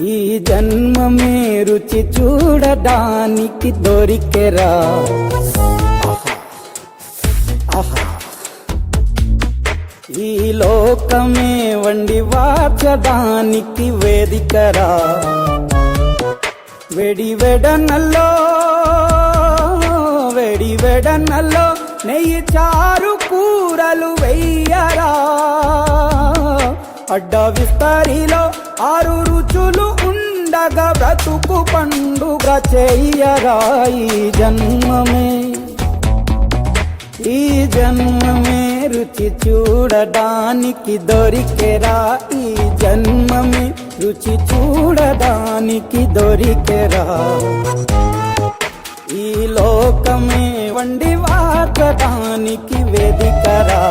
ఈ జన్మమే రుచి చూడడానికి దొరికెరా. ఈ లోకమే వండి వార్చడానికి వేదికరా. వెడి వెడనల్లో నెయ్యి చారు కూరలు వెయ్యరా. అడ్డ విస్తరిలో 6 రుచులు ఉండగా బ్రతుకు పండుగ చెయ్యరా. ఈ జన్మమే రుచి చూడడానికి దొరికెరా. ఈ జన్మమే రుచి చూడడానికి దొరికెరా. ఈ లోకమే వండి వార్చడానికి వేదికరా.